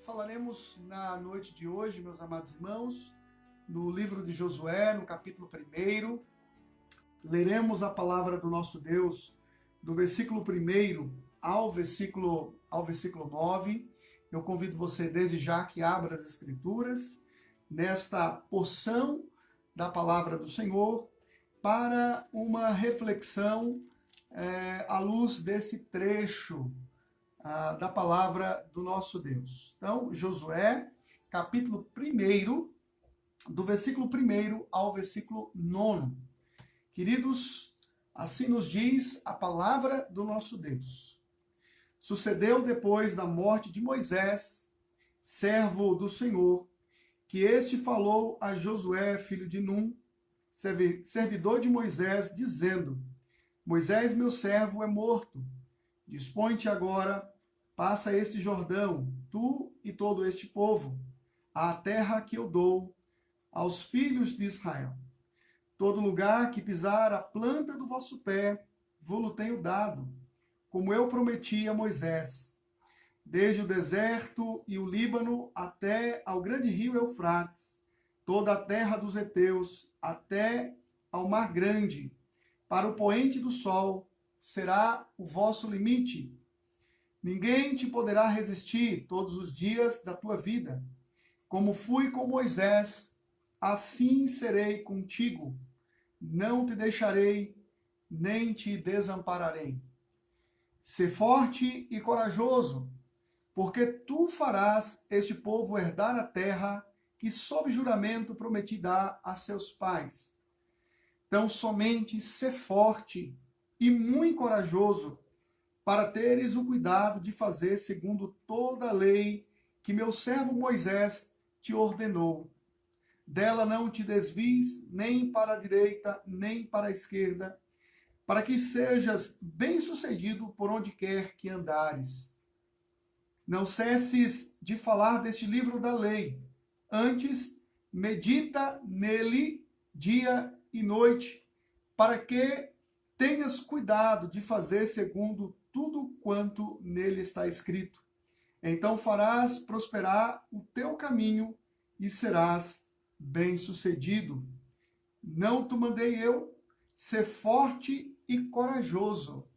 falaremos na noite de hoje, meus amados irmãos, no livro de Josué, no capítulo 1. Leremos a palavra do nosso Deus do versículo 1 ao versículo 9. Eu convido você desde já que abra as Escrituras nesta porção da palavra do Senhor para uma reflexão à luz desse trecho da palavra do nosso Deus. Então, Josué, capítulo 1, do versículo 1 ao versículo 9. Queridos, assim nos diz a palavra do nosso Deus. Sucedeu depois da morte de Moisés, servo do Senhor, que este falou a Josué, filho de Num, servidor de Moisés, dizendo: Moisés, meu servo, é morto. Dispõe-te agora, passa este Jordão, tu e todo este povo, à terra que eu dou aos filhos de Israel. Todo lugar que pisar a planta do vosso pé, vou-lo tenho dado, como eu prometi a Moisés, desde o deserto e o Líbano até ao grande rio Eufrates, toda a terra dos heteus, até ao mar grande, para o poente do sol, será o vosso limite. Ninguém te poderá resistir todos os dias da tua vida. Como fui com Moisés, assim serei contigo. Não te deixarei, nem te desampararei. Sê forte e corajoso, porque tu farás este povo herdar a terra que sob juramento prometi dar a seus pais. Então somente sê forte e muito corajoso, para teres o cuidado de fazer segundo toda a lei que meu servo Moisés te ordenou. Dela não te desvies nem para a direita, nem para a esquerda, para que sejas bem-sucedido por onde quer que andares. Não cesses de falar deste livro da lei, antes medita nele dia e noite, para que tenhas cuidado de fazer segundo tudo quanto nele está escrito. Então farás prosperar o teu caminho e serás bem-sucedido. Não te mandei eu? Ser forte e corajoso.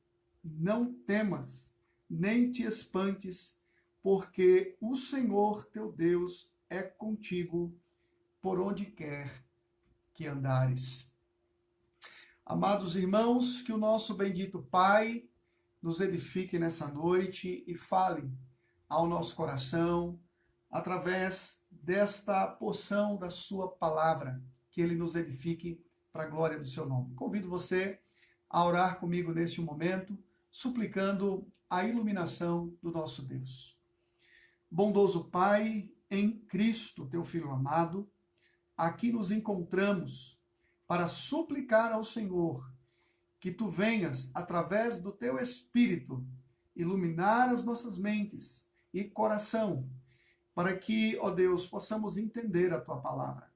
Não temas, nem te espantes, porque o Senhor teu Deus é contigo por onde quer que andares. Amados irmãos, que o nosso bendito Pai nos edifique nessa noite e fale ao nosso coração através desta porção da sua palavra, que ele nos edifique para a glória do seu nome. Convido você a orar comigo neste momento, suplicando a iluminação do nosso Deus. Bondoso Pai, em Cristo, teu Filho amado, aqui nos encontramos para suplicar ao Senhor que tu venhas, através do teu Espírito, iluminar as nossas mentes e coração, para que, ó Deus, possamos entender a tua palavra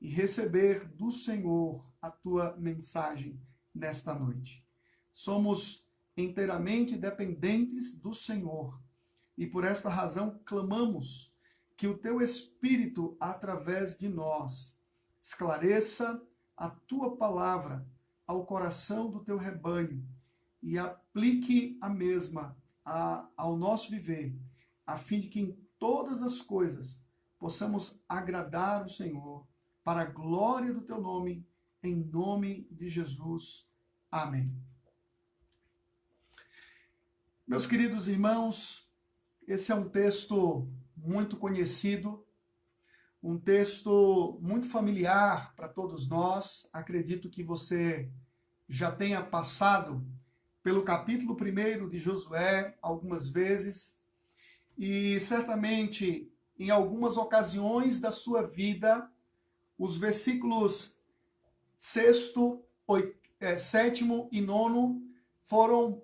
e receber do Senhor a tua mensagem nesta noite. Somos inteiramente dependentes do Senhor e por esta razão clamamos que o teu Espírito, através de nós, esclareça a tua palavra ao coração do teu rebanho e aplique a mesma ao nosso viver, a fim de que em todas as coisas possamos agradar o Senhor, para a glória do teu nome, em nome de Jesus. Amém. Meus queridos irmãos, esse é um texto muito conhecido, um texto muito familiar para todos nós. Acredito que você já tenha passado pelo capítulo 1 de Josué algumas vezes e certamente em algumas ocasiões da sua vida os versículos 6º, 7º e 9º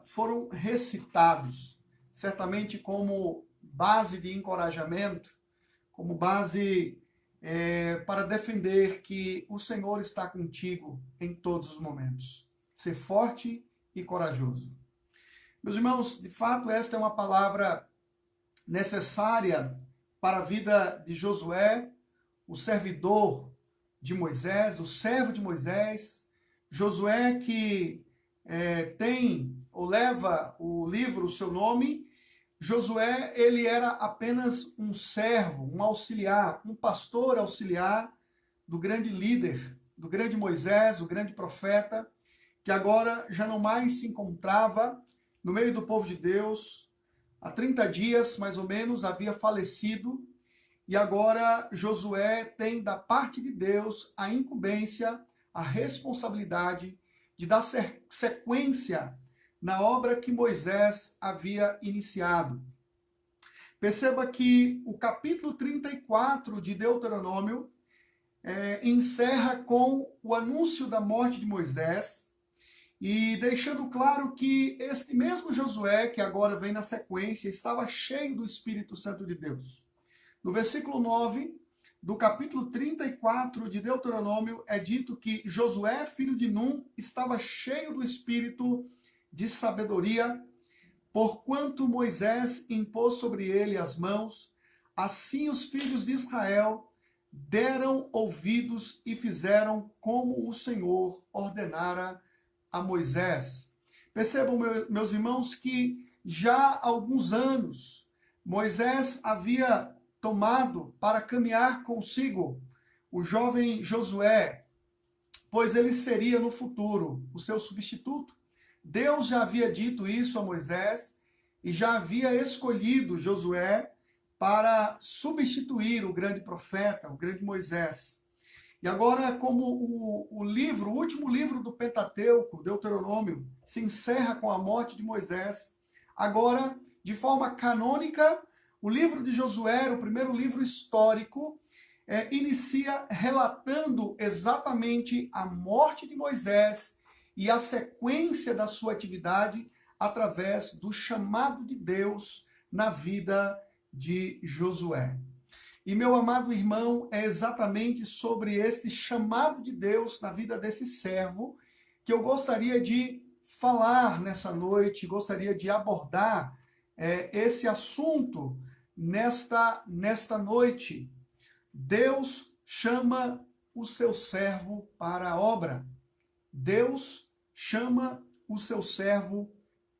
foram recitados, certamente como base de encorajamento, como base para defender que o Senhor está contigo em todos os momentos. Ser forte e corajoso. Meus irmãos, de fato, esta é uma palavra necessária para a vida de Josué, o servidor de Moisés, o servo de Moisés. Josué que tem ou leva o livro, o seu nome. Josué, ele era apenas um servo, um auxiliar, um pastor auxiliar do grande líder, do grande Moisés, o grande profeta, que agora já não mais se encontrava no meio do povo de Deus. Há 30 dias, mais ou menos, havia falecido. E agora Josué tem da parte de Deus a incumbência, a responsabilidade de dar sequência na obra que Moisés havia iniciado. Perceba que o capítulo 34 de Deuteronômio encerra com o anúncio da morte de Moisés e deixando claro que este mesmo Josué, que agora vem na sequência, estava cheio do Espírito Santo de Deus. No versículo 9 do capítulo 34 de Deuteronômio é dito que Josué, filho de Num, estava cheio do Espírito de sabedoria, porquanto Moisés impôs sobre ele as mãos, assim os filhos de Israel deram ouvidos e fizeram como o Senhor ordenara a Moisés. Percebam, meus irmãos, que já há alguns anos Moisés havia tomado para caminhar consigo o jovem Josué, pois ele seria no futuro o seu substituto. Deus já havia dito isso a Moisés e já havia escolhido Josué para substituir o grande profeta, o grande Moisés. E agora, como o último livro do Pentateuco, Deuteronômio, se encerra com a morte de Moisés, agora, de forma canônica, o livro de Josué, o primeiro livro histórico, inicia relatando exatamente a morte de Moisés e a sequência da sua atividade através do chamado de Deus na vida de Josué. E, meu amado irmão, é exatamente sobre este chamado de Deus na vida desse servo que eu gostaria de falar nessa noite, gostaria de abordar esse assunto nesta noite. Deus chama o seu servo para a obra. Deus chama o seu servo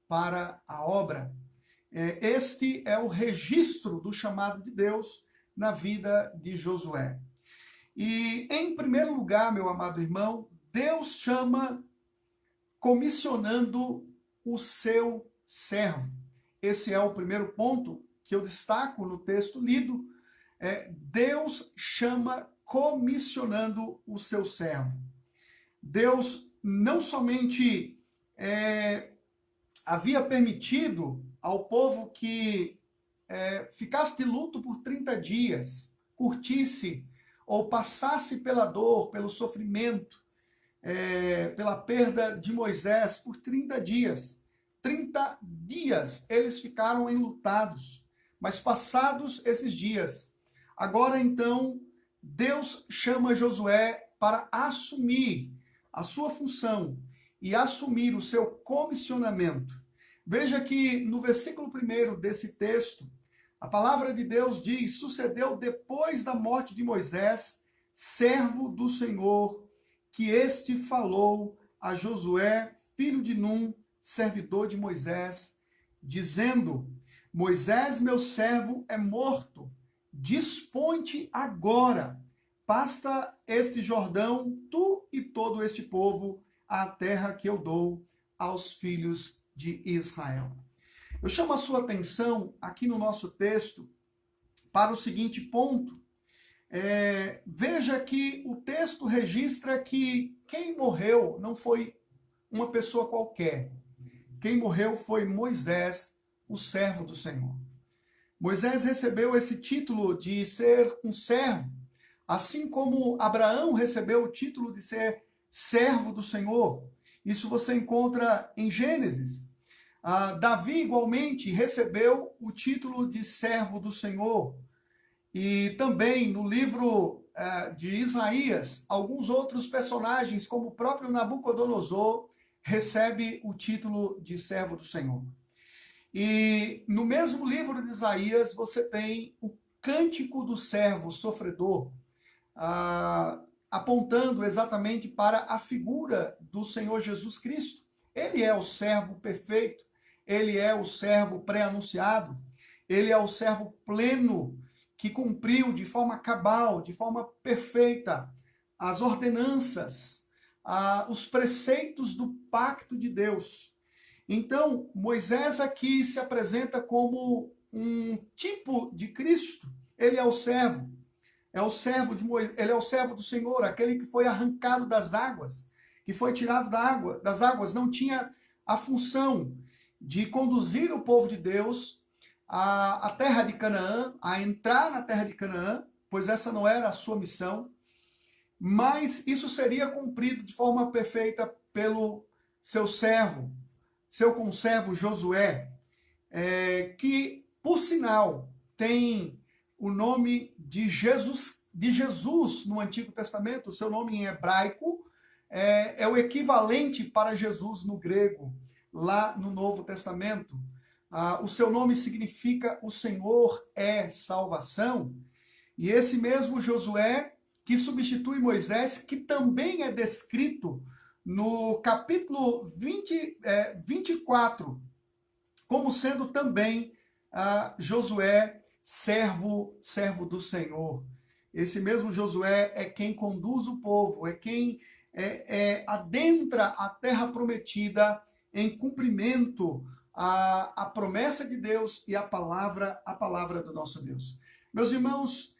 para a obra. Este é o registro do chamado de Deus na vida de Josué. E, em primeiro lugar, meu amado irmão, Deus chama comissionando o seu servo. Esse é o primeiro ponto que eu destaco no texto lido. Deus chama comissionando o seu servo. Deus não somente havia permitido ao povo que ficasse de luto por 30 dias, curtisse ou passasse pela dor, pelo sofrimento, pela perda de Moisés por 30 dias. 30 dias eles ficaram enlutados, mas passados esses dias, agora então Deus chama Josué para assumir a sua função e assumir o seu comissionamento. Veja que no versículo 1 desse texto, a palavra de Deus diz: sucedeu depois da morte de Moisés, servo do Senhor, que este falou a Josué, filho de Num, servidor de Moisés, dizendo: Moisés, meu servo, é morto. Dispõe-te agora, pasta este Jordão, tu e todo este povo, à terra que eu dou aos filhos de Israel. Eu chamo a sua atenção aqui no nosso texto para o seguinte ponto. Veja que o texto registra que quem morreu não foi uma pessoa qualquer. Quem morreu foi Moisés, o servo do Senhor. Moisés recebeu esse título de ser um servo, assim como Abraão recebeu o título de ser servo do Senhor. Isso você encontra em Gênesis. Davi, igualmente, recebeu o título de servo do Senhor. E também no livro de Isaías, alguns outros personagens, como o próprio Nabucodonosor, recebe o título de servo do Senhor. E no mesmo livro de Isaías, você tem o cântico do servo sofredor, apontando exatamente para a figura do Senhor Jesus Cristo. Ele é o servo perfeito, ele é o servo pré-anunciado, ele é o servo pleno que cumpriu de forma cabal, de forma perfeita, as ordenanças, os preceitos do pacto de Deus. Então, Moisés aqui se apresenta como um tipo de Cristo. Ele é o servo. É o servo de Moisés, ele é o servo do Senhor, aquele que foi arrancado das águas, que foi tirado das águas, não tinha a função de conduzir o povo de Deus à terra de Canaã, a entrar na terra de Canaã, pois essa não era a sua missão, mas isso seria cumprido de forma perfeita pelo seu servo, seu conservo Josué, que, por sinal, tem o nome de Jesus no Antigo Testamento. O seu nome em hebraico é o equivalente para Jesus no grego, lá no Novo Testamento. O seu nome significa o Senhor é salvação. E esse mesmo Josué, que substitui Moisés, que também é descrito no capítulo 24, como sendo também Josué, servo do Senhor. Esse mesmo Josué é quem conduz o povo, é quem adentra a terra prometida em cumprimento à promessa de Deus e à palavra do nosso Deus. Meus irmãos,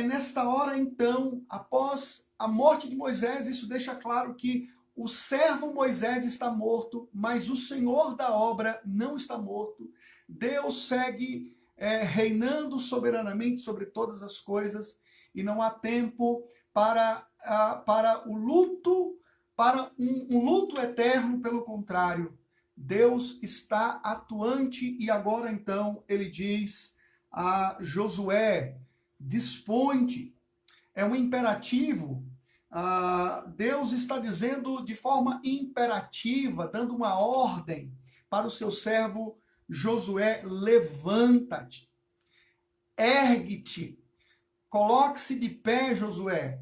nesta hora, então, após a morte de Moisés, isso deixa claro que o servo Moisés está morto, mas o Senhor da obra não está morto. Deus segue reinando soberanamente sobre todas as coisas e não há tempo para o luto, para um luto eterno. Pelo contrário, Deus está atuante e agora então ele diz a Josué: dispõe-te. É um imperativo. Deus está dizendo de forma imperativa, dando uma ordem para o seu servo Josué: levanta-te, ergue-te, coloque-se de pé, Josué,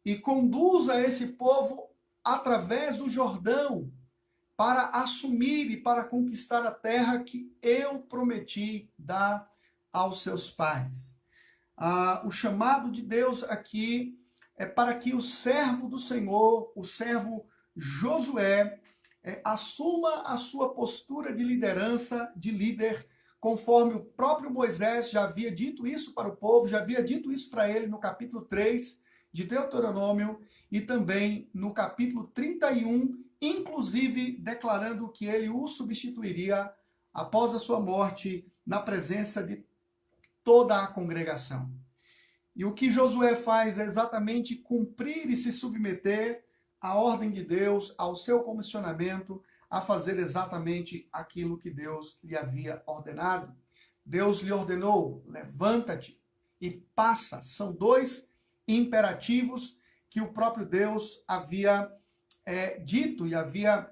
e conduza esse povo através do Jordão para assumir e para conquistar a terra que eu prometi dar aos seus pais. O chamado de Deus aqui é para que o servo do Senhor, o servo Josué, assuma a sua postura de liderança, de líder, conforme o próprio Moisés já havia dito isso para o povo, já havia dito isso para ele no capítulo 3 de Deuteronômio e também no capítulo 31, inclusive declarando que ele o substituiria após a sua morte na presença de toda a congregação. E o que Josué faz é exatamente cumprir e se submeter à ordem de Deus, ao seu comissionamento, a fazer exatamente aquilo que Deus lhe havia ordenado. Deus lhe ordenou: levanta-te e passa. São dois imperativos que o próprio Deus havia dito e havia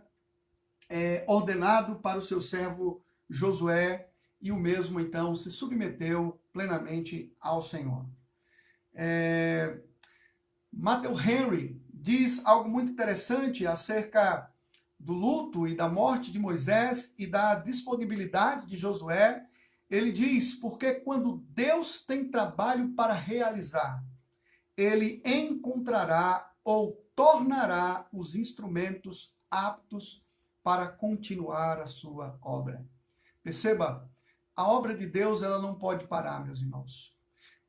ordenado para o seu servo Josué, e o mesmo então se submeteu plenamente ao Senhor. Matthew Henry diz algo muito interessante acerca do luto e da morte de Moisés e da disponibilidade de Josué. Ele diz: porque quando Deus tem trabalho para realizar, ele encontrará ou tornará os instrumentos aptos para continuar a sua obra. Perceba, a obra de Deus ela não pode parar, meus irmãos.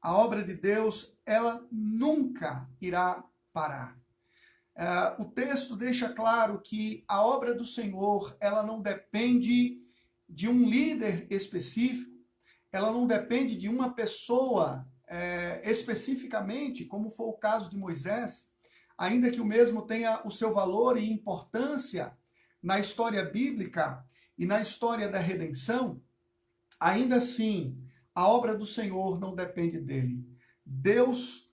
A obra de Deus ela nunca irá parar. O texto deixa claro que a obra do Senhor ela não depende de um líder específico, ela não depende de uma pessoa especificamente, como foi o caso de Moisés, ainda que o mesmo tenha o seu valor e importância na história bíblica e na história da redenção. Ainda assim, a obra do Senhor não depende dele. Deus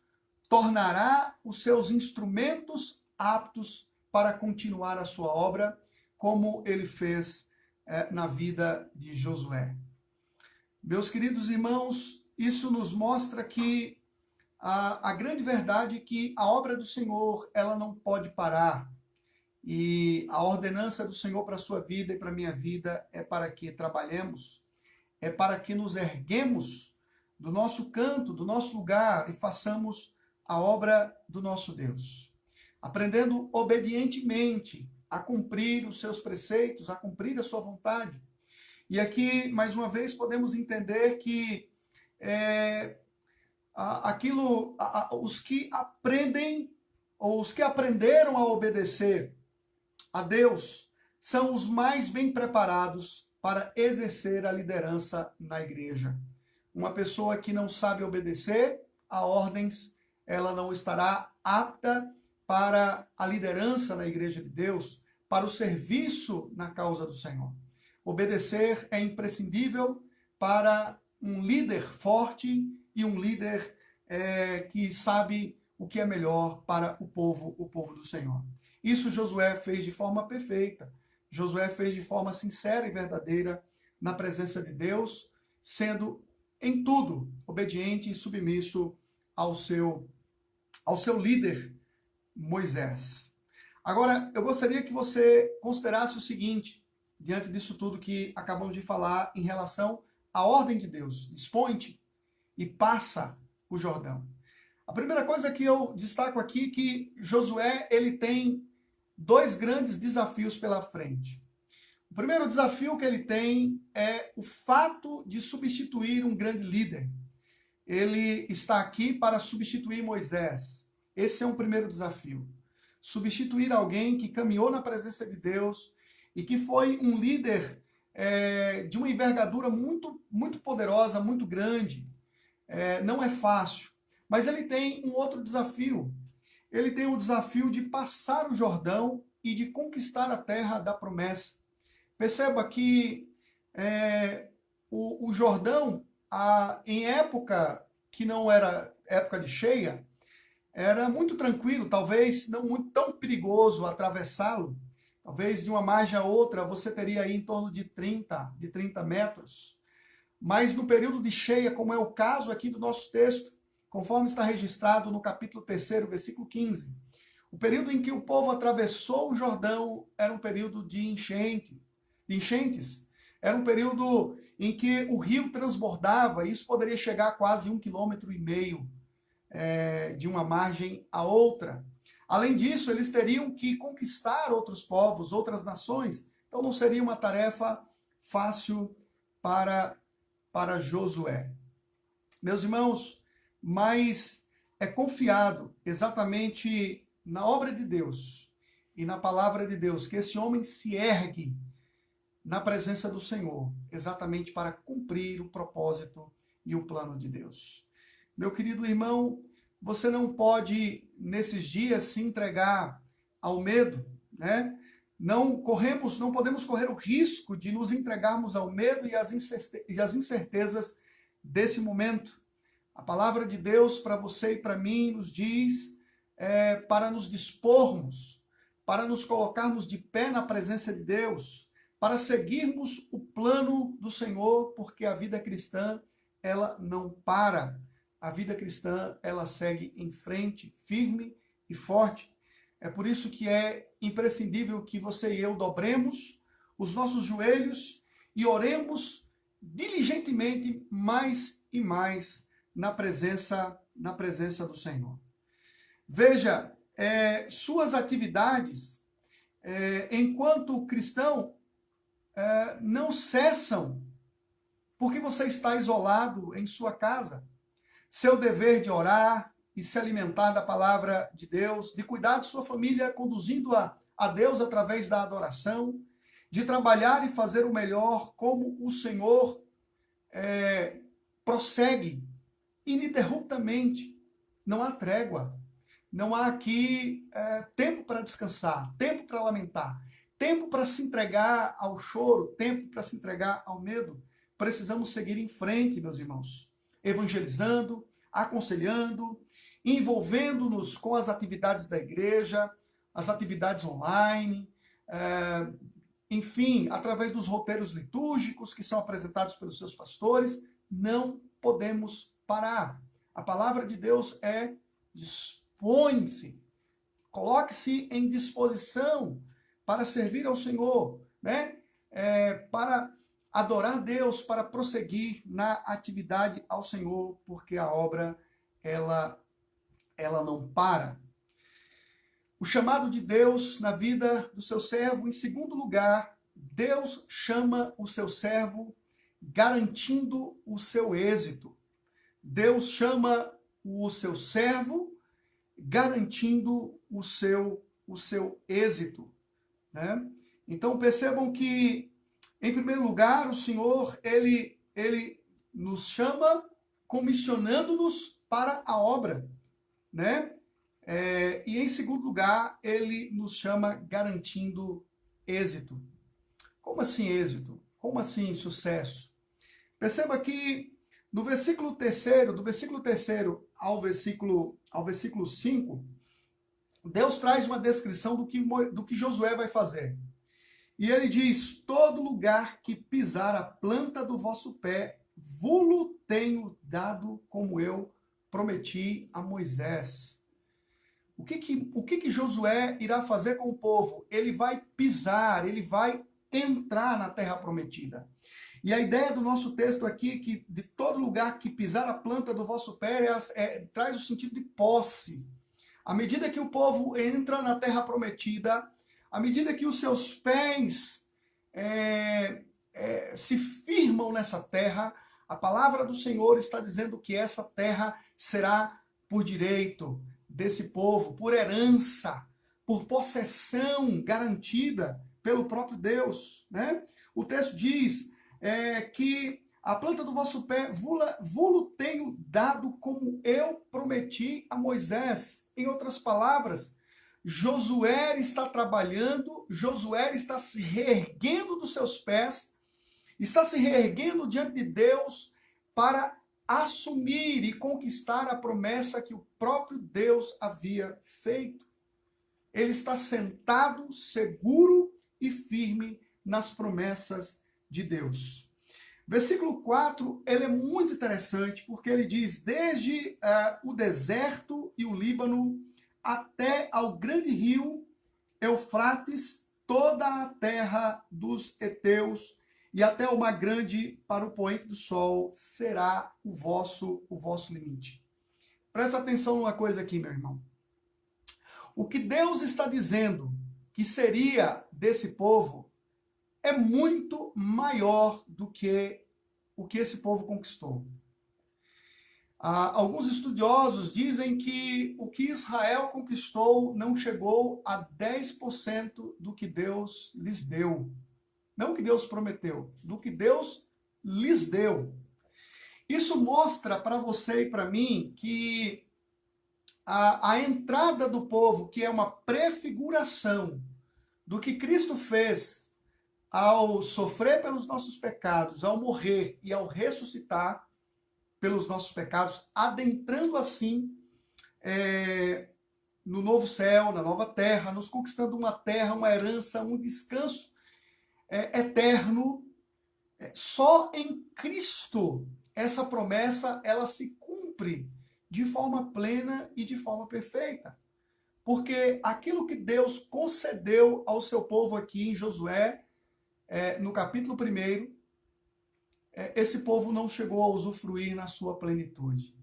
tornará os seus instrumentos aptos para continuar a sua obra, como ele fez na vida de Josué. Meus queridos irmãos, isso nos mostra que a grande verdade é que a obra do Senhor, ela não pode parar. E a ordenança do Senhor para a sua vida e para a minha vida é para que trabalhemos, é para que nos erguemos do nosso canto, do nosso lugar e façamos a obra do nosso Deus. Aprendendo obedientemente a cumprir os seus preceitos, a cumprir a sua vontade. E aqui, mais uma vez, podemos entender que os que aprendem, ou os que aprenderam a obedecer a Deus, são os mais bem preparados para exercer a liderança na igreja. Uma pessoa que não sabe obedecer a ordens, ela não estará apta para a liderança na igreja de Deus, para o serviço na causa do Senhor. Obedecer é imprescindível para um líder forte e um líder que sabe o que é melhor para o povo do Senhor. Isso Josué fez de forma perfeita. Josué fez de forma sincera e verdadeira na presença de Deus, sendo em tudo obediente e submisso ao seu líder, Moisés. Agora, eu gostaria que você considerasse o seguinte, diante disso tudo que acabamos de falar em relação à ordem de Deus. Dispõe-te e passa o Jordão. A primeira coisa que eu destaco aqui é que Josué, ele tem dois grandes desafios pela frente. O primeiro desafio que ele tem é o fato de substituir um grande líder. Ele está aqui para substituir Moisés. Esse é um primeiro desafio. Substituir alguém que caminhou na presença de Deus e que foi um líder de uma envergadura muito, muito poderosa, muito grande. Não é fácil. Mas ele tem um outro desafio. Ele tem o desafio de passar o Jordão e de conquistar a terra da promessa. Perceba que o Jordão, em época que não era época de cheia, era muito tranquilo, talvez não muito tão perigoso atravessá-lo. Talvez de uma margem a outra você teria aí em torno de 30 metros. Mas no período de cheia, como é o caso aqui do nosso texto, conforme está registrado no capítulo 3º, versículo 15, o período em que o povo atravessou o Jordão era um período de enchentes. Era um período em que o rio transbordava, e isso poderia chegar a quase 1,5 km de uma margem a outra. Além disso, eles teriam que conquistar outros povos, outras nações. Então não seria uma tarefa fácil para Josué. Meus irmãos, mas é confiado exatamente na obra de Deus e na palavra de Deus que esse homem se ergue na presença do Senhor, exatamente para cumprir o propósito e o plano de Deus. Meu querido irmão, você não pode, nesses dias, se entregar ao medo, né? Não podemos correr o risco de nos entregarmos ao medo e às incertezas desse momento. A palavra de Deus para você e para mim nos diz para nos dispormos, para nos colocarmos de pé na presença de Deus, para seguirmos o plano do Senhor, porque a vida cristã, ela não para. A vida cristã, ela segue em frente, firme e forte. É por isso que é imprescindível que você e eu dobremos os nossos joelhos e oremos diligentemente mais e mais na presença do Senhor. Veja, suas atividades, enquanto cristão, não cessam porque você está isolado em sua casa. Seu dever de orar e se alimentar da palavra de Deus, de cuidar de sua família, conduzindo-a a Deus através da adoração, de trabalhar e fazer o melhor como o Senhor prossegue ininterruptamente. Não há trégua. Não há aqui tempo para descansar, tempo para lamentar, tempo para se entregar ao choro, tempo para se entregar ao medo. Precisamos seguir em frente, meus irmãos, evangelizando, aconselhando, envolvendo-nos com as atividades da igreja, as atividades online, enfim, através dos roteiros litúrgicos que são apresentados pelos seus pastores, não podemos parar. A palavra de Deus é dispõe-se, coloque-se em disposição para servir ao Senhor, né? Para adorar Deus, para prosseguir na atividade ao Senhor, porque a obra, ela não para. O chamado de Deus na vida do seu servo, em segundo lugar, Deus chama o seu servo garantindo o seu êxito. Deus chama o seu servo garantindo o seu êxito, né? Então percebam que, em primeiro lugar, o Senhor, ele nos chama comissionando-nos para a obra, né? E em segundo lugar, ele nos chama garantindo êxito. Como assim êxito? Como assim sucesso? Perceba que no versículo 3, do versículo 3 ao versículo 5, Deus traz uma descrição do que Josué vai fazer. E ele diz: todo lugar que pisar a planta do vosso pé, vulo tenho dado como eu prometi a Moisés. O que Josué irá fazer com o povo? Ele vai pisar, ele vai entrar na terra prometida. E a ideia do nosso texto aqui, que de todo lugar que pisar a planta do vosso pé, traz o sentido de posse. À medida que o povo entra na terra prometida, à medida que os seus pés se firmam nessa terra, a palavra do Senhor está dizendo que essa terra será por direito desse povo, por herança, por possessão garantida pelo próprio Deus, né? O texto diz que a planta do vosso pé vulo tenho dado como eu prometi a Moisés. Em outras palavras, Josué está trabalhando, Josué está se reerguendo dos seus pés, está se reerguendo diante de Deus para assumir e conquistar a promessa que o próprio Deus havia feito. Ele está sentado, seguro e firme nas promessas de Deus. Versículo 4, ele é muito interessante, porque ele diz: desde o deserto e o Líbano até ao grande rio Eufrates, toda a terra dos heteus, e até o mar grande para o poente do sol será o vosso limite. Presta atenção numa coisa aqui, meu irmão. O que Deus está dizendo que seria desse povo é muito maior do que o que esse povo conquistou. Alguns estudiosos dizem que o que Israel conquistou não chegou a 10% do que Deus lhes deu. Não que Deus prometeu, do que Deus lhes deu. Isso mostra para você e para mim que a entrada do povo, que é uma prefiguração do que Cristo fez ao sofrer pelos nossos pecados, ao morrer e ao ressuscitar pelos nossos pecados, adentrando assim no novo céu, na nova terra, nos conquistando uma terra, uma herança, um descanso eterno. Só em Cristo essa promessa ela se cumpre de forma plena e de forma perfeita. Porque aquilo que Deus concedeu ao seu povo aqui em Josué, no capítulo 1, esse povo não chegou a usufruir na sua plenitude.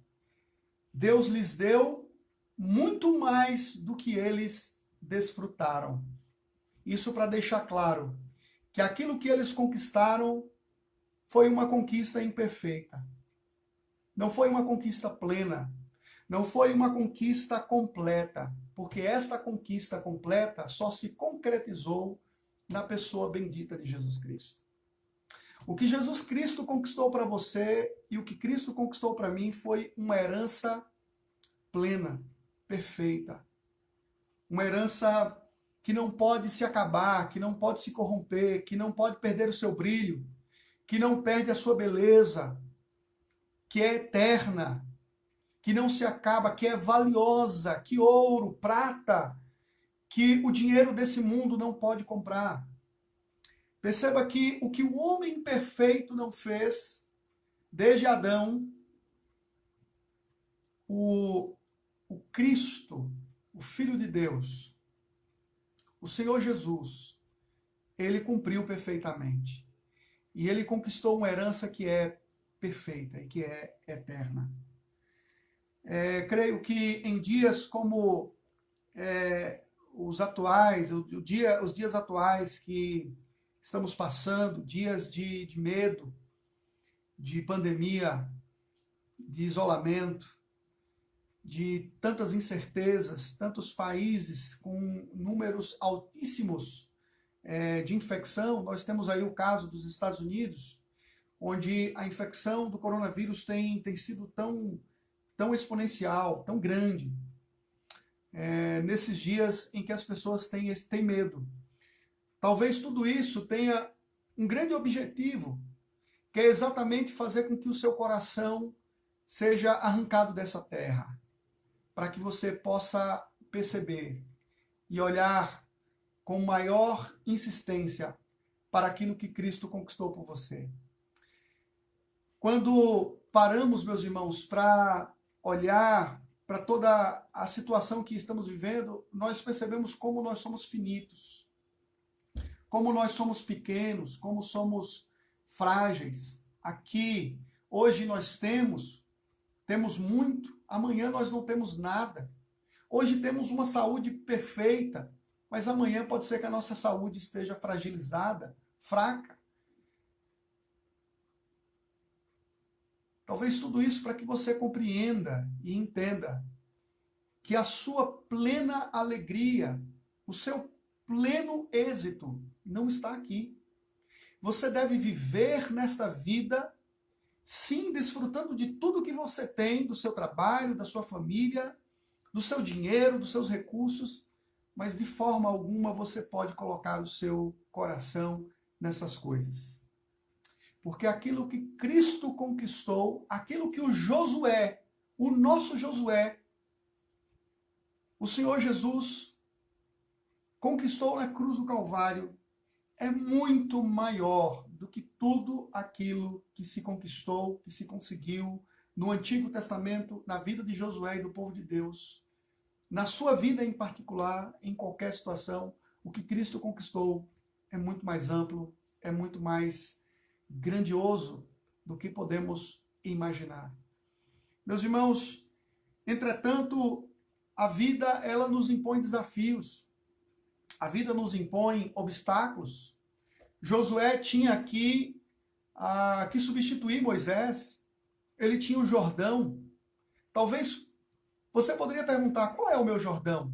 Deus lhes deu muito mais do que eles desfrutaram. Isso para deixar claro que aquilo que eles conquistaram foi uma conquista imperfeita. Não foi uma conquista plena. Não foi uma conquista completa. Porque esta conquista completa só se concretizou na pessoa bendita de Jesus Cristo. O que Jesus Cristo conquistou para você e o que Cristo conquistou para mim foi uma herança plena, perfeita. Uma herança que não pode se acabar, que não pode se corromper, que não pode perder o seu brilho, que não perde a sua beleza, que é eterna, que não se acaba, que é valiosa, que ouro, prata, que o dinheiro desse mundo não pode comprar. Perceba que o homem perfeito não fez, desde Adão, o Cristo, o Filho de Deus, o Senhor Jesus, ele cumpriu perfeitamente. E ele conquistou uma herança que é perfeita e que é eterna. Creio que em dias como os atuais, os dias atuais que estamos passando, dias de medo, de pandemia, de isolamento, de tantas incertezas, tantos países com números altíssimos de infecção. Nós temos aí o caso dos Estados Unidos, onde a infecção do coronavírus tem sido tão exponencial, tão grande, nesses dias em que as pessoas têm medo. Talvez tudo isso tenha um grande objetivo, que é exatamente fazer com que o seu coração seja arrancado dessa terra, para que você possa perceber e olhar com maior insistência para aquilo que Cristo conquistou por você. Quando paramos, meus irmãos, para olhar para toda a situação que estamos vivendo, nós percebemos como nós somos finitos, como nós somos pequenos, como somos frágeis. Aqui, hoje nós temos muito, amanhã nós não temos nada. Hoje temos uma saúde perfeita, mas amanhã pode ser que a nossa saúde esteja fragilizada, fraca. Talvez tudo isso para que você compreenda e entenda que a sua plena alegria, o seu pleno êxito não está aqui. Você deve viver nesta vida, sim, desfrutando de tudo que você tem, do seu trabalho, da sua família, do seu dinheiro, dos seus recursos, mas de forma alguma você pode colocar o seu coração nessas coisas. Porque aquilo que Cristo conquistou, aquilo que o Josué, o nosso Josué, o Senhor Jesus, conquistou na cruz do Calvário, é muito maior do que tudo aquilo que se conquistou, que se conseguiu no Antigo Testamento, na vida de Josué e do povo de Deus. Na sua vida em particular, em qualquer situação, o que Cristo conquistou é muito mais amplo, é muito mais grandioso do que podemos imaginar. Meus irmãos, entretanto, a vida ela nos impõe desafios. A vida nos impõe obstáculos. Josué tinha aqui que substituir Moisés. Ele tinha o Jordão. Talvez você poderia perguntar, qual é o meu Jordão?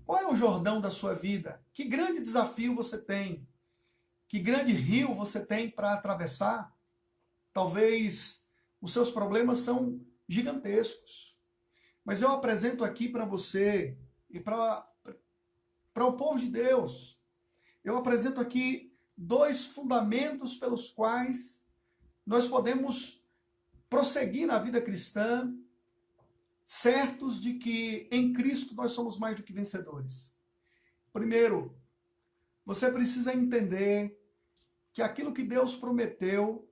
Qual é o Jordão da sua vida? Que grande desafio você tem? Que grande rio você tem para atravessar? Talvez os seus problemas são gigantescos. Mas eu apresento aqui para você e para o povo de Deus, eu apresento aqui 2 fundamentos pelos quais nós podemos prosseguir na vida cristã, certos de que em Cristo nós somos mais do que vencedores. Primeiro, você precisa entender que aquilo que Deus prometeu,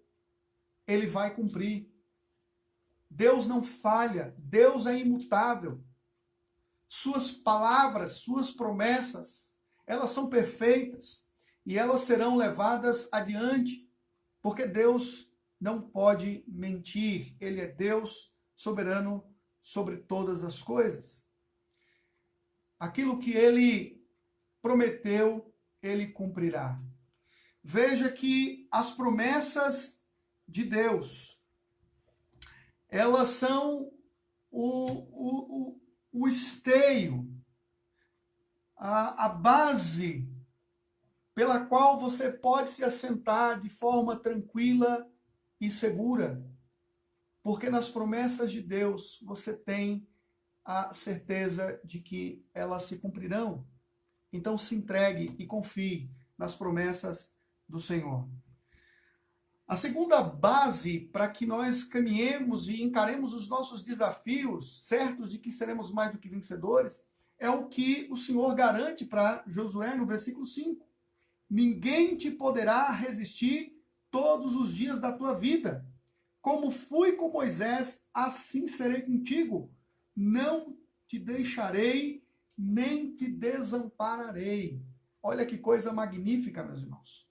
Ele vai cumprir. Deus não falha, Deus é imutável. Suas palavras, suas promessas, elas são perfeitas e elas serão levadas adiante, porque Deus não pode mentir. Ele é Deus soberano sobre todas as coisas. Aquilo que Ele prometeu, Ele cumprirá. Veja que as promessas de Deus, elas são o esteio, a base pela qual você pode se assentar de forma tranquila e segura. Porque nas promessas de Deus você tem a certeza de que elas se cumprirão. Então se entregue e confie nas promessas do Senhor. A segunda base para que nós caminhemos e encaremos os nossos desafios, certos de que seremos mais do que vencedores, é o que o Senhor garante para Josué no versículo 5. ninguém te poderá resistir todos os dias da tua vida. Como fui com Moisés, assim serei contigo. Não te deixarei, nem te desampararei. Olha que coisa magnífica, meus irmãos.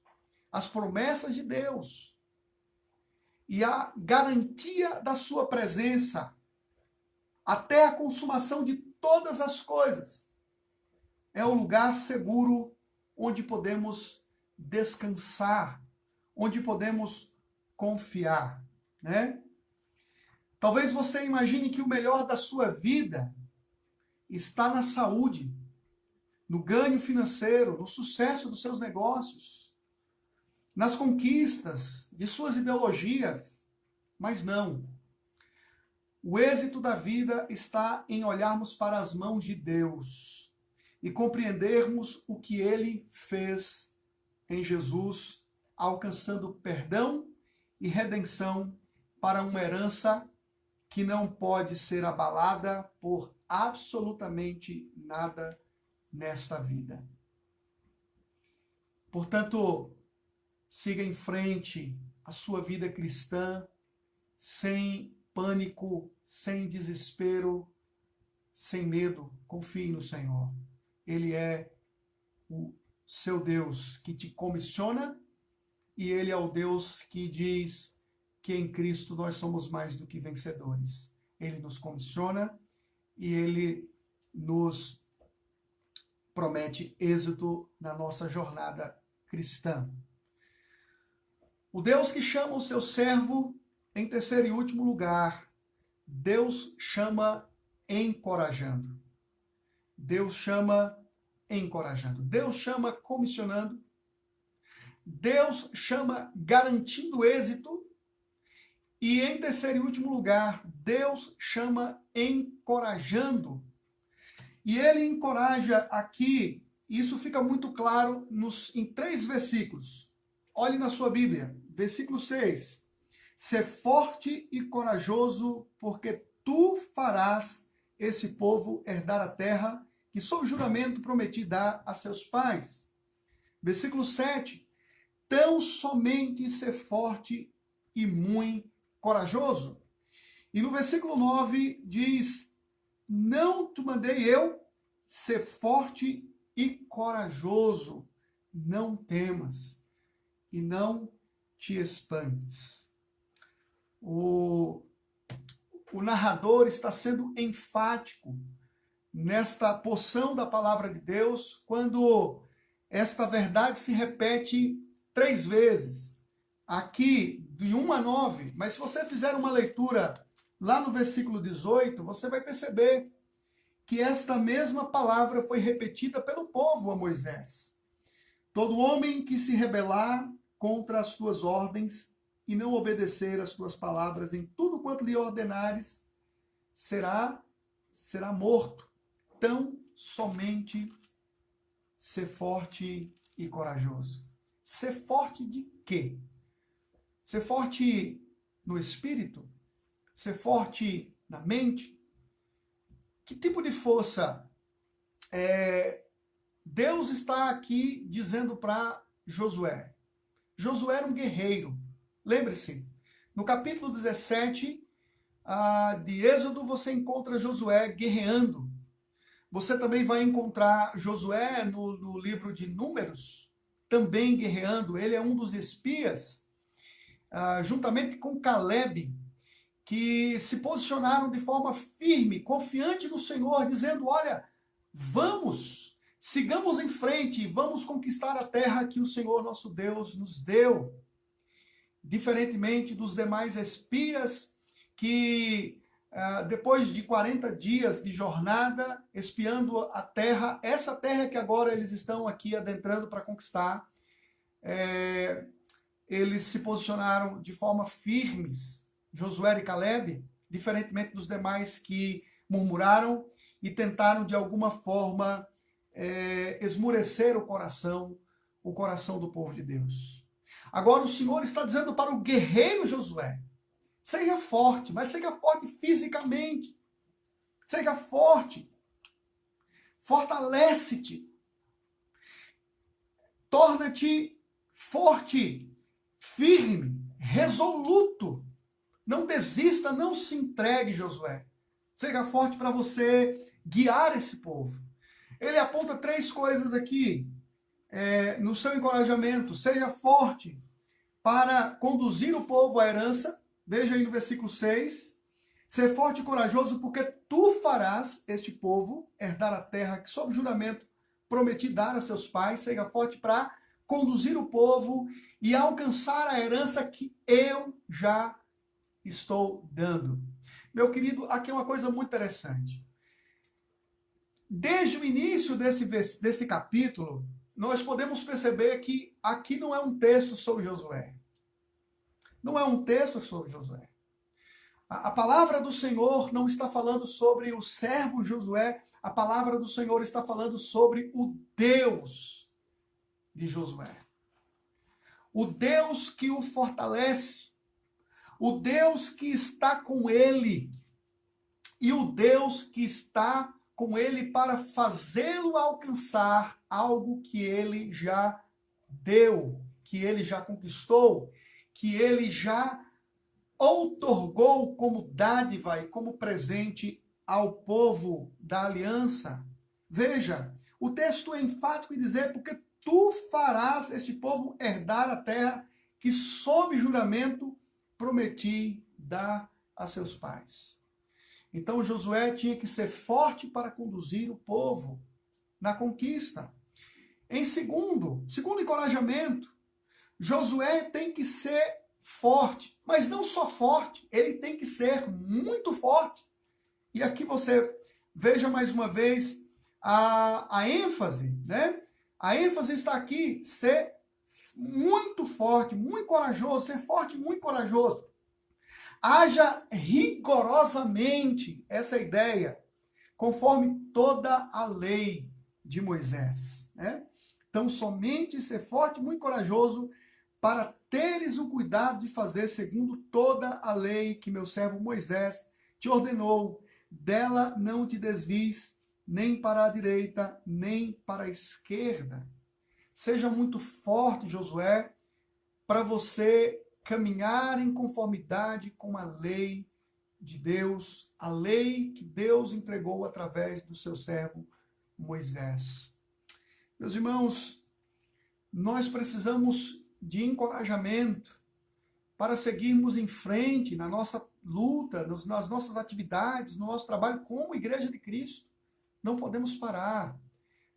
As promessas de Deus e a garantia da sua presença até a consumação de todas as coisas. É o lugar seguro onde podemos descansar, onde podemos confiar, né? Talvez você imagine que o melhor da sua vida está na saúde, no ganho financeiro, no sucesso dos seus negócios, nas conquistas de suas ideologias, mas não. O êxito da vida está em olharmos para as mãos de Deus e compreendermos o que Ele fez em Jesus, alcançando perdão e redenção para uma herança que não pode ser abalada por absolutamente nada nesta vida. Portanto, siga em frente a sua vida cristã sem pânico, sem desespero, sem medo. Confie no Senhor. Ele é o seu Deus que te comissiona e Ele é o Deus que diz que em Cristo nós somos mais do que vencedores. Ele nos comissiona e Ele nos promete êxito na nossa jornada cristã. O Deus que chama o seu servo, em terceiro e último lugar, Deus chama encorajando. Deus chama encorajando. Deus chama comissionando. Deus chama garantindo êxito. E em terceiro e último lugar, Deus chama encorajando. E ele encoraja aqui, isso fica muito claro em 3 versículos. Olhe na sua Bíblia, versículo 6. Ser forte e corajoso, porque tu farás esse povo herdar a terra que sob juramento prometi dar a seus pais. Versículo 7. Tão somente ser forte e muito corajoso. E no versículo 9 diz, não te mandei eu ser forte e corajoso, não temas e não te espantes. O narrador está sendo enfático nesta porção da palavra de Deus, quando esta verdade se repete 3 vezes. Aqui, de 1 a 9, mas se você fizer uma leitura lá no versículo 18, você vai perceber que esta mesma palavra foi repetida pelo povo a Moisés. Todo homem que se rebelar contra as tuas ordens e não obedecer às tuas palavras em tudo quanto lhe ordenares, será morto. Tão somente ser forte e corajoso. Ser forte de quê? Ser forte no espírito? Ser forte na mente? Que tipo de força? Deus está aqui dizendo para Josué. Josué era um guerreiro. Lembre-se, no capítulo 17 de Êxodo, você encontra Josué guerreando. Você também vai encontrar Josué no livro de Números, também guerreando. Ele é um dos espias, juntamente com Caleb, que se posicionaram de forma firme, confiante no Senhor, dizendo, olha, sigamos em frente, vamos conquistar a terra que o Senhor nosso Deus nos deu. Diferentemente dos demais espias que, depois de 40 dias de jornada, espiando a terra, essa terra que agora eles estão aqui adentrando para conquistar, eles se posicionaram de forma firmes, Josué e Caleb, diferentemente dos demais que murmuraram e tentaram de alguma forma esmurecer o coração do povo de Deus. Agora o Senhor está dizendo para o guerreiro Josué, seja forte, mas seja forte fisicamente. Seja forte. Fortalece-te. torna-te forte, firme, resoluto. Não desista, não se entregue, Josué. Seja forte para você guiar esse povo. Ele aponta 3 coisas aqui no seu encorajamento. Seja forte para conduzir o povo à herança. Veja aí no versículo 6. Ser forte e corajoso, porque tu farás este povo herdar a terra que, sob juramento, prometi dar a seus pais. Seja forte para conduzir o povo e alcançar a herança que eu já estou dando. Meu querido, aqui é uma coisa muito interessante. Desde o início desse capítulo, nós podemos perceber que aqui não é um texto sobre Josué. Não é um texto sobre Josué. A palavra do Senhor não está falando sobre o servo Josué, a palavra do Senhor está falando sobre o Deus de Josué. O Deus que o fortalece, o Deus que está com ele, e o Deus que está com ele para fazê-lo alcançar algo que ele já deu, que ele já conquistou, que ele já outorgou como dádiva e como presente ao povo da aliança. Veja, o texto é enfático em dizer, porque tu farás este povo herdar a terra que sob juramento prometi dar a seus pais. Então Josué tinha que ser forte para conduzir o povo na conquista. Em segundo encorajamento, Josué tem que ser forte, mas não só forte, ele tem que ser muito forte. E aqui você veja mais uma vez a ênfase, né? A ênfase está aqui, ser muito forte, muito corajoso, ser forte, muito corajoso. Haja rigorosamente essa ideia, conforme toda a lei de Moisés, né? Então, somente ser forte, muito corajoso, para teres o cuidado de fazer segundo toda a lei que meu servo Moisés te ordenou. Dela não te desvies, nem para a direita, nem para a esquerda. Seja muito forte, Josué, para você caminhar em conformidade com a lei de Deus, a lei que Deus entregou através do seu servo Moisés. Meus irmãos, nós precisamos de encorajamento para seguirmos em frente na nossa luta, nas nossas atividades, no nosso trabalho como Igreja de Cristo. Não podemos parar,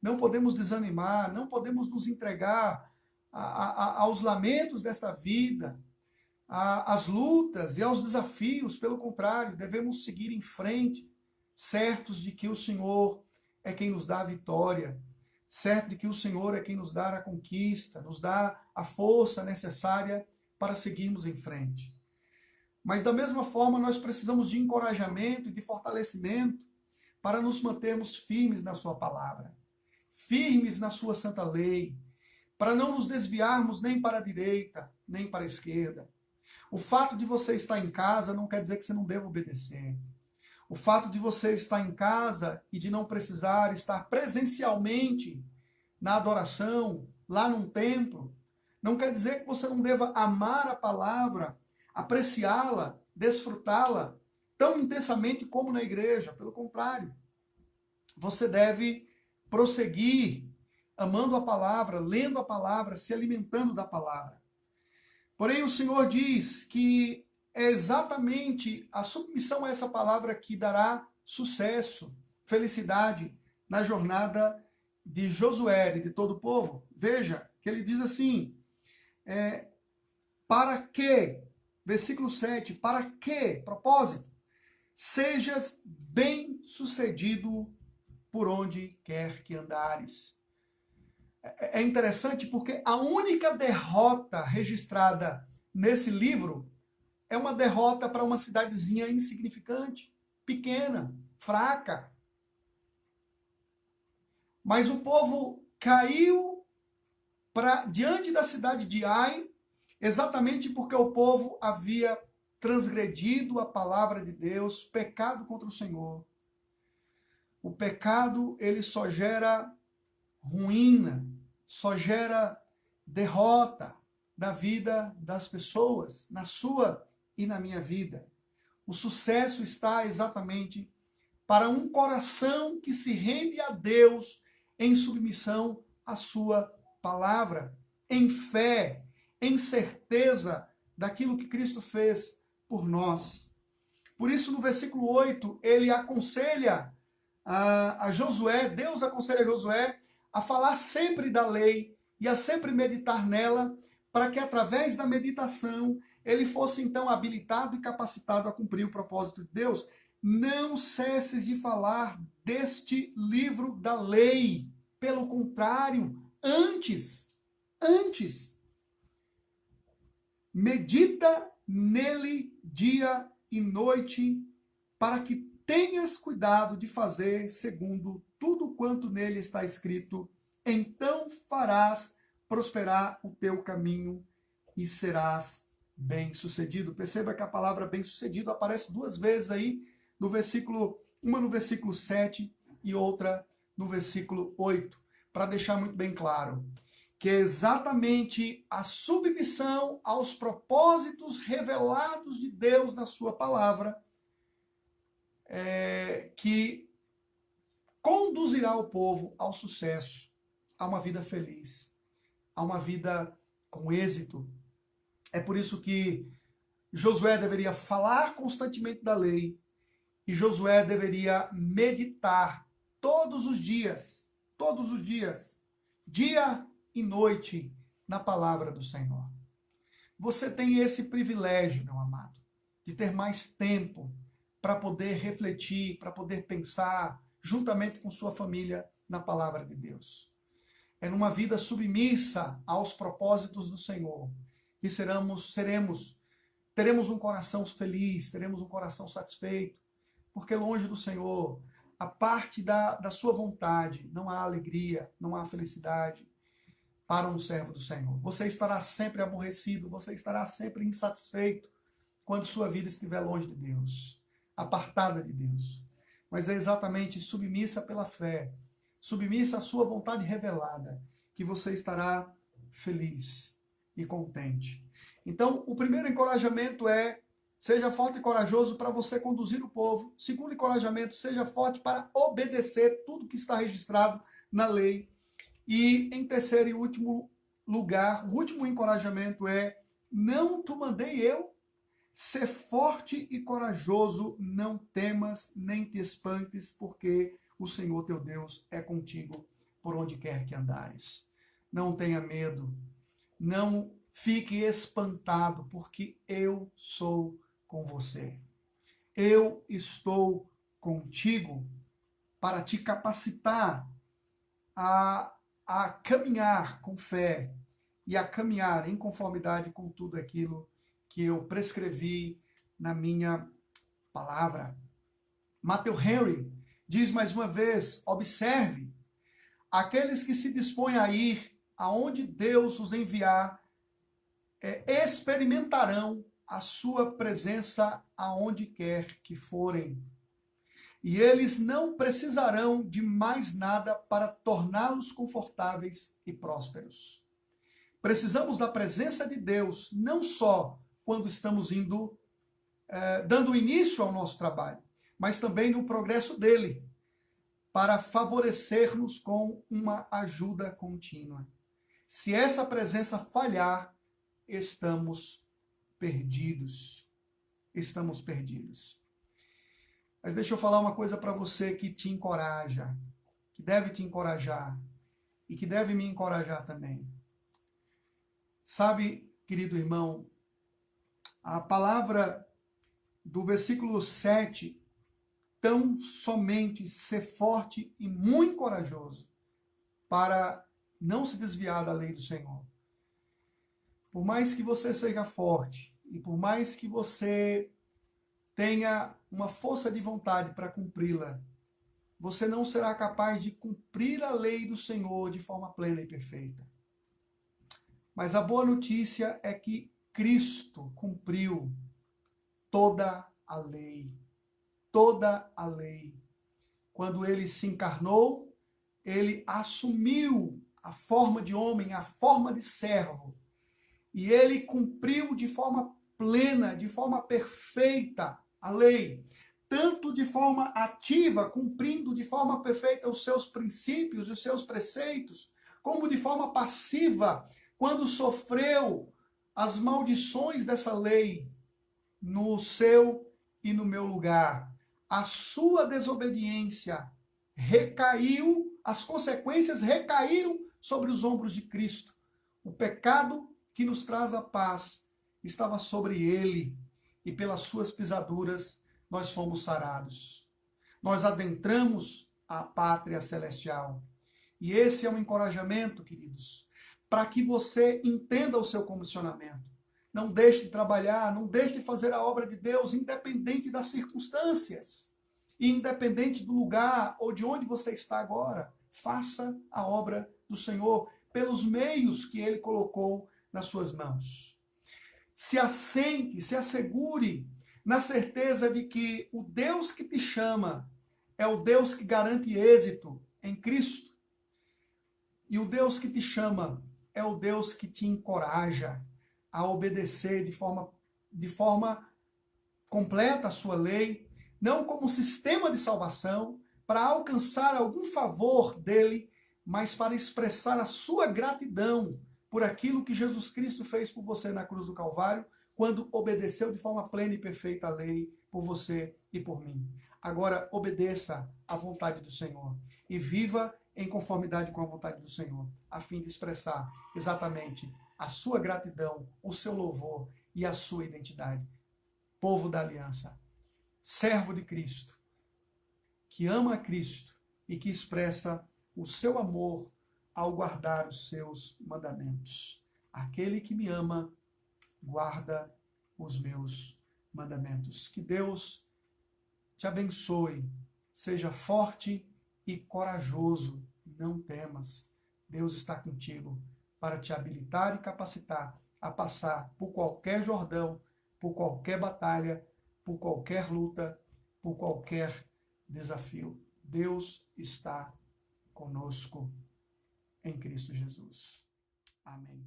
não podemos desanimar, não podemos nos entregar aos lamentos desta vida, às lutas e aos desafios. Pelo contrário, devemos seguir em frente, certos de que o Senhor é quem nos dá a vitória, certo de que o Senhor é quem nos dá a conquista, nos dá a força necessária para seguirmos em frente. Mas da mesma forma, nós precisamos de encorajamento e de fortalecimento para nos mantermos firmes na sua palavra, firmes na sua santa lei, para não nos desviarmos nem para a direita, nem para a esquerda. O fato de você estar em casa não quer dizer que você não deva obedecer. O fato de você estar em casa e de não precisar estar presencialmente na adoração, lá num templo, não quer dizer que você não deva amar a palavra, apreciá-la, desfrutá-la tão intensamente como na igreja. Pelo contrário, você deve prosseguir amando a palavra, lendo a palavra, se alimentando da palavra. Porém, o Senhor diz que é exatamente a submissão a essa palavra que dará sucesso, felicidade na jornada de Josué e de todo o povo. Veja que ele diz assim, para que, versículo 7, para que, propósito, sejas bem-sucedido por onde quer que andares. É interessante porque a única derrota registrada nesse livro é uma derrota para uma cidadezinha insignificante, pequena, fraca. Mas o povo caiu diante da cidade de Ai, exatamente porque o povo havia transgredido a palavra de Deus, pecado contra o Senhor. O pecado, ele só gera ruína, só gera derrota da vida das pessoas, na sua e na minha vida. O sucesso está exatamente para um coração que se rende a Deus em submissão à sua palavra, em fé, em certeza daquilo que Cristo fez por nós. Por isso, no versículo 8, ele aconselha a Josué, Deus aconselha a Josué a falar sempre da lei e a sempre meditar nela, para que através da meditação ele fosse então habilitado e capacitado a cumprir o propósito de Deus. Não cesses de falar deste livro da lei. Pelo contrário, antes, medita nele dia e noite, para que tenhas cuidado de fazer segundo tudo quanto nele está escrito. Então farás prosperar o teu caminho e serás bem-sucedido. Perceba que a palavra bem-sucedido aparece duas vezes aí, no versículo, uma no versículo 7 e outra no versículo 8, para deixar muito bem claro que é exatamente a submissão aos propósitos revelados de Deus na sua palavra que conduzirá o povo ao sucesso, a uma vida feliz, a uma vida com êxito. É por isso que Josué deveria falar constantemente da lei e Josué deveria meditar todos os dias, dia e noite, na palavra do Senhor. Você tem esse privilégio, meu amado, de ter mais tempo para poder refletir, para poder pensar, juntamente com sua família, na palavra de Deus. É numa vida submissa aos propósitos do Senhor que teremos um coração feliz, teremos um coração satisfeito, porque longe do Senhor, a parte da sua vontade, não há alegria, não há felicidade para um servo do Senhor. Você estará sempre aborrecido, você estará sempre insatisfeito quando sua vida estiver longe de Deus, apartada de Deus. Mas é exatamente submissa pela fé, submissa à sua vontade revelada, que você estará feliz e contente. Então, o primeiro encorajamento é: seja forte e corajoso para você conduzir o povo. Segundo encorajamento, seja forte para obedecer tudo que está registrado na lei. E em terceiro e último lugar, o último encorajamento é: não te mandei eu? Ser forte e corajoso, não temas, nem te espantes, porque o Senhor teu Deus é contigo por onde quer que andares. Não tenha medo, não fique espantado, porque eu sou com você. Eu estou contigo para te capacitar a caminhar com fé e a caminhar em conformidade com tudo aquilo que eu prescrevi na minha palavra. Matthew Henry diz mais uma vez: observe, aqueles que se dispõem a ir aonde Deus os enviar, experimentarão a sua presença aonde quer que forem. E eles não precisarão de mais nada para torná-los confortáveis e prósperos. Precisamos da presença de Deus, não só quando estamos dando início ao nosso trabalho, mas também no progresso dele, para favorecer-nos com uma ajuda contínua. Se essa presença falhar, estamos perdidos. Estamos perdidos. Mas deixa eu falar uma coisa para você que te encoraja, que deve te encorajar e que deve me encorajar também. Sabe, querido irmão, a palavra do versículo 7, tão somente ser forte e muito corajoso para não se desviar da lei do Senhor. Por mais que você seja forte e por mais que você tenha uma força de vontade para cumpri-la, você não será capaz de cumprir a lei do Senhor de forma plena e perfeita. Mas a boa notícia é que Cristo cumpriu toda a lei. Toda a lei. Quando ele se encarnou, ele assumiu a forma de homem, a forma de servo. E ele cumpriu de forma plena, de forma perfeita a lei, tanto de forma ativa, cumprindo de forma perfeita os seus princípios, os seus preceitos, como de forma passiva, quando sofreu as maldições dessa lei no seu e no meu lugar. A sua desobediência recaiu, as consequências recaíram sobre os ombros de Cristo. O pecado que nos traz a paz estava sobre ele, e pelas suas pisaduras nós fomos sarados. Nós adentramos a pátria celestial. E esse é um encorajamento, queridos, para que você entenda o seu comissionamento. Não deixe de trabalhar, não deixe de fazer a obra de Deus, independente das circunstâncias, e independente do lugar ou de onde você está agora. Faça a obra do Senhor pelos meios que Ele colocou nas suas mãos. Se assente, se assegure na certeza de que o Deus que te chama é o Deus que garante êxito em Cristo. E o Deus que te chama é o Deus que te encoraja a obedecer de forma completa a sua lei, não como sistema de salvação, para alcançar algum favor dele, mas para expressar a sua gratidão por aquilo que Jesus Cristo fez por você na cruz do Calvário, quando obedeceu de forma plena e perfeita a lei por você e por mim. Agora, obedeça à vontade do Senhor e viva em conformidade com a vontade do Senhor, a fim de expressar exatamente a sua gratidão, o seu louvor e a sua identidade. Povo da aliança, servo de Cristo, que ama a Cristo e que expressa o seu amor ao guardar os seus mandamentos. Aquele que me ama, guarda os meus mandamentos. Que Deus te abençoe, seja forte e corajoso, não temas. Deus está contigo para te habilitar e capacitar a passar por qualquer Jordão, por qualquer batalha, por qualquer luta, por qualquer desafio. Deus está conosco em Cristo Jesus. Amém.